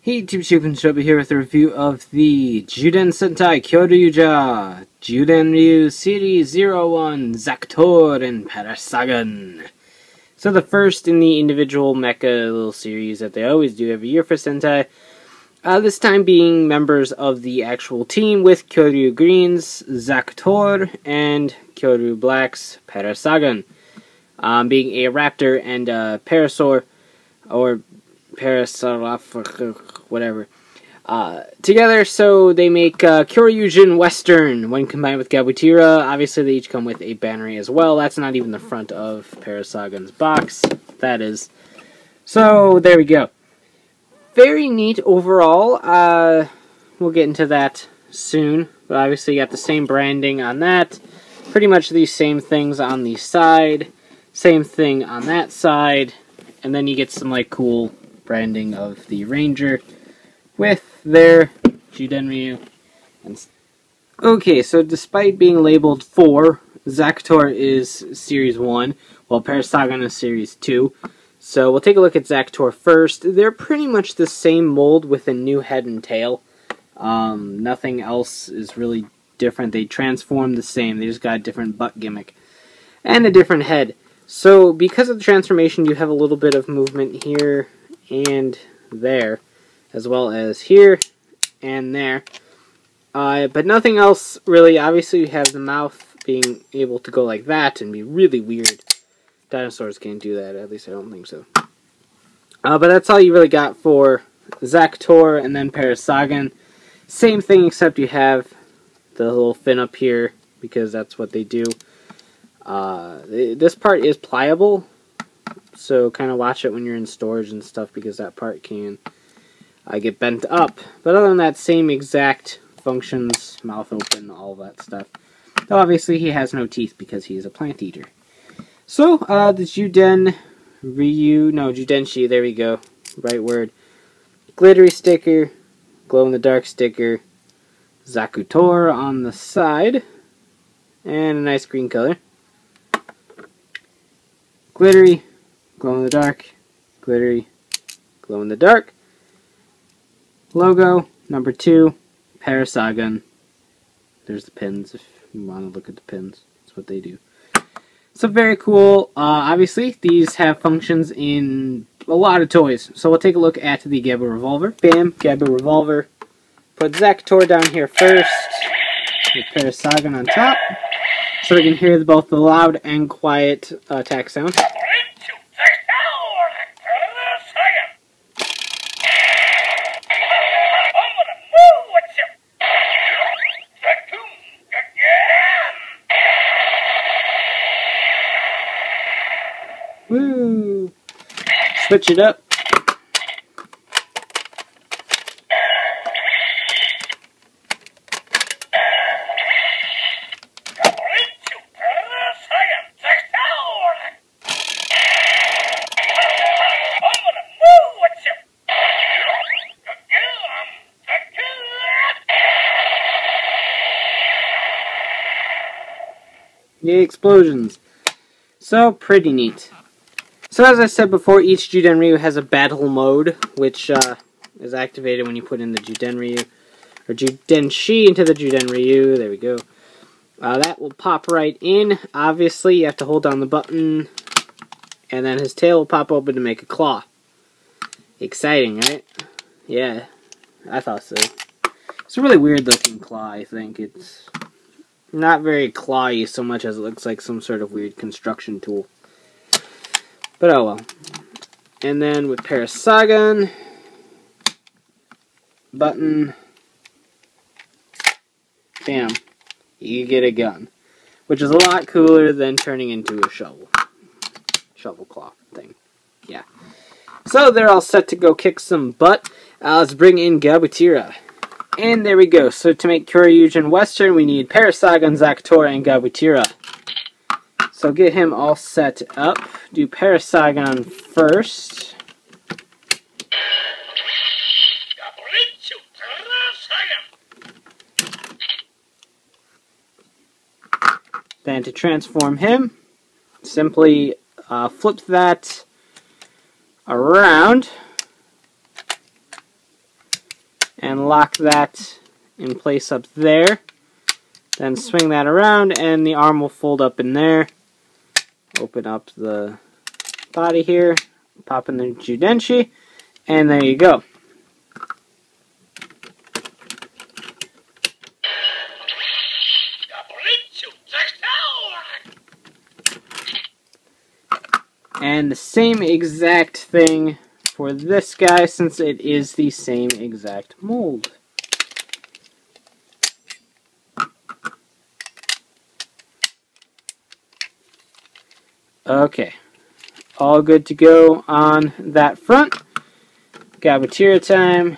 Hey YouTube, here with a review of the Zyuden Sentai Kyoryuger Zyudenryu Series 01 Zakutor and Parasagun. So the first in the individual mecha little series that they always do every year for Sentai. This time being members of the actual team with Kyoryu Green's Zakutor and Kyoryu Black's Parasagun. Being a raptor and a parasaur, or parasaurolophus, whatever, together, so they make Kyoryuzin Western when combined with Gaburincho. Obviously, they each come with a banner as well. That's not even the front of Parasagun's box. That is. So, there we go. Very neat overall. We'll get into that soon. But obviously, you got the same branding on that. Pretty much these same things on the side. Same thing on that side. And then you get some, like, cool branding of the Ranger with their Zyudenryu. Okay, so despite being labeled 4, Zakutor is Series 1, while Parasagun is Series 2. So we'll take a look at Zakutor first. They're pretty much the same mold with a new head and tail. Nothing else is really different. They transform the same. They just got a different butt gimmick and a different head. So because of the transformation, you have a little bit of movement here and there, as well as here and there. But nothing else really. Obviously, you have the mouth being able to go like that and be really weird. Dinosaurs can't do that, at least I don't think so. But that's all you really got for Zakutor and then Parasagun. Same thing, except you have the little fin up here, because that's what they do. This part is pliable, so kind of watch it when you're in storage and stuff, because that part can get bent up. But other than that, same exact functions, mouth open, all that stuff. Though obviously he has no teeth because he's a plant eater. So, the Zyudenchi, there we go, right word. Glittery sticker, glow-in-the-dark sticker, Zakutor on the side, and a nice green color. Glittery, glow-in-the-dark, glittery, glow-in-the-dark. Logo, number 2, Parasagun. There's the pins, if you want to look at the pins. That's what they do. So very cool. Obviously, these have functions in a lot of toys. So we'll take a look at the Gabu Revolver. Bam, Gabu Revolver. Put Zakutor down here first, with Parasagun on top, so we can hear both the loud and quiet attack sound. Woo! Switch it up. Yay, explosions. So, pretty neat. So as I said before, each Zyudenryu has a battle mode, which is activated when you put in the Zyudenryu, or Zyudenchi into the Zyudenryu. There we go. That will pop right in. Obviously, you have to hold down the button, and then his tail will pop open to make a claw. Exciting, right? Yeah, I thought so. It's a really weird looking claw, I think. It's not very clawy so much as it looks like some sort of weird construction tool. But oh well. And then with Parasagun, button, bam, you get a gun. Which is a lot cooler than turning into a shovel. Shovel claw thing. Yeah. So they're all set to go kick some butt. Let's bring in Gaburincho. And there we go. So to make Kyoryuzin Western, we need Parasagun, Zakutor, and Gaburincho. So get him all set up. Do Parasagun first. Then to transform him, simply flip that around and lock that in place up there. Then swing that around and the arm will fold up in there. Open up the body here, pop in the Zyudenchi, and there you go. And the same exact thing for this guy, since it is the same exact mold. Okay, all good to go on that front. Gaburincho time.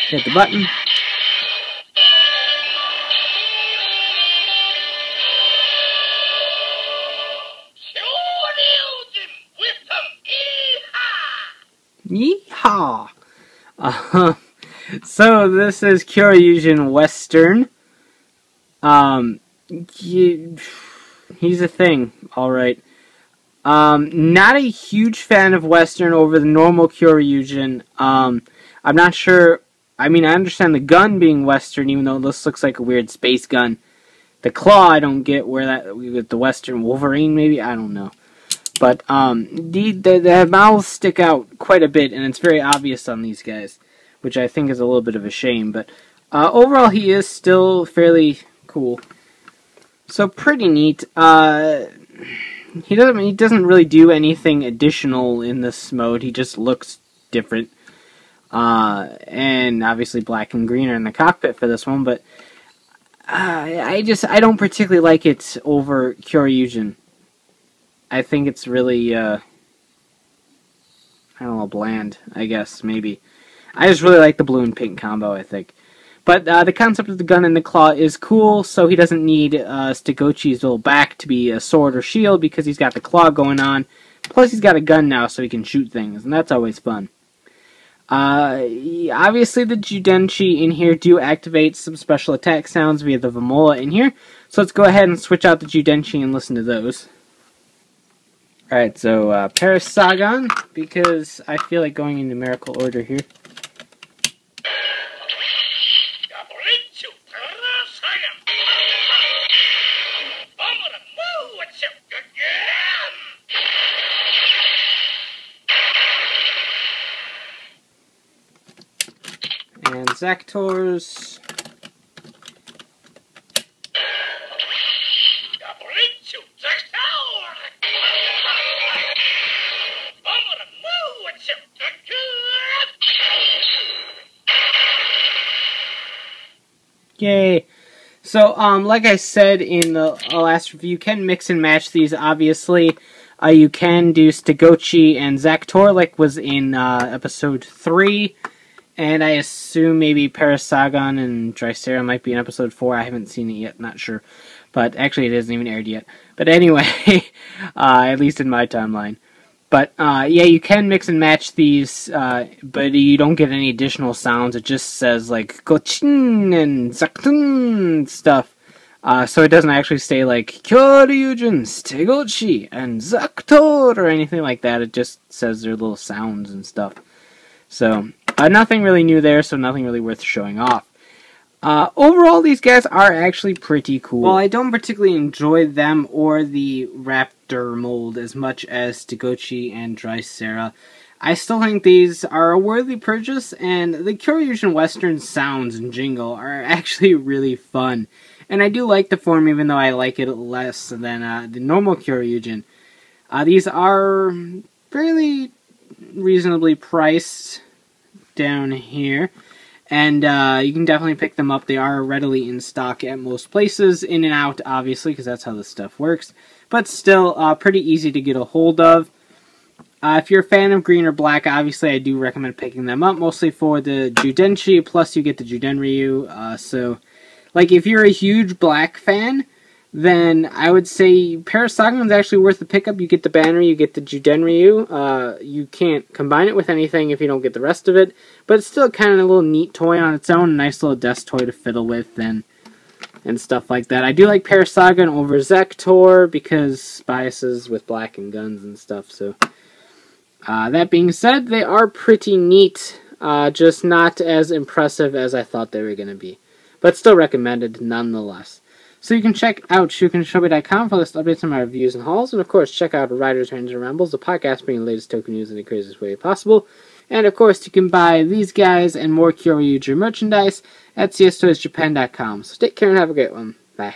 Hit the button. Yeehaw! So this is Kyoryuzin Western. He's a thing, alright. Not a huge fan of Western over the normal Kyoryuzin. I'm not sure. I mean, I understand the gun being Western, even though this looks like a weird space gun. The claw, I don't get where that, with the Western Wolverine, maybe? I don't know. But, the mouths stick out quite a bit, and it's very obvious on these guys, which I think is a little bit of a shame. But, overall, he is still fairly cool. So, pretty neat. He doesn't really do anything additional in this mode. He just looks different. And obviously black and green are in the cockpit for this one, but I don't particularly like it over Kyoryuzin. I think it's really, I don't know, bland, I guess, maybe. I just really like the blue and pink combo, I think. But the concept of the gun and the claw is cool, so he doesn't need Zyudenchi's little back to be a sword or shield because he's got the claw going on. Plus he's got a gun now so he can shoot things, and that's always fun. Obviously the Zyudenchi in here do activate some special attack sounds via the Vamola in here, so let's go ahead and switch out the Zyudenchi and listen to those. Alright, so Parasagun, because I feel like going in numerical order here. And Zakutor's. Yay! So, like I said in the last review, you can mix and match these, obviously. You can do Zyudenchi and Zakutor, like was in episode 3. And I assume maybe Parasagun and Drysera might be in episode 4. I haven't seen it yet, not sure. But actually, it hasn't even aired yet. But anyway, at least in my timeline. But, yeah, you can mix and match these, but you don't get any additional sounds. It just says, like, Gochin and Zakutun stuff. So it doesn't actually say, like, Kyoryuzin, Zyudenchi, and Zakutor, or anything like that. It just says their little sounds and stuff. So, nothing really new there, so nothing really worth showing off. Overall, these guys are actually pretty cool. While I don't particularly enjoy them or the raptor mold as much as Zyudenchi and Drysera, I still think these are a worthy purchase, and the Kyoryuzin Western sounds and jingle are actually really fun. And I do like the form, even though I like it less than the normal Kyoryuzin. These are fairly reasonably priced down here. And you can definitely pick them up. They are readily in stock at most places. In and out, obviously, because that's how this stuff works. But still, pretty easy to get a hold of. If you're a fan of green or black, obviously I do recommend picking them up, mostly for the Zyudenchi, plus you get the Zyudenryu. So, like, if you're a huge black fan, then I would say Parasagun is actually worth the pickup. You get the banner, you get the Zyudenryu. You can't combine it with anything if you don't get the rest of it, but it's still kind of a little neat toy on its own, a nice little desk toy to fiddle with and stuff like that. I do like Parasagun over Zakutor because biases with black and guns and stuff, so... that being said, they are pretty neat, just not as impressive as I thought they were going to be. But still recommended nonetheless. So you can check out ShukenShobi.com for latest updates on my reviews and hauls. And of course, check out Riders, Rangers, and Rambles, the podcast bringing the latest token news in the craziest way possible. And of course, you can buy these guys and more Kyoryuger merchandise at cstoysjapan.com. So take care and have a great one. Bye.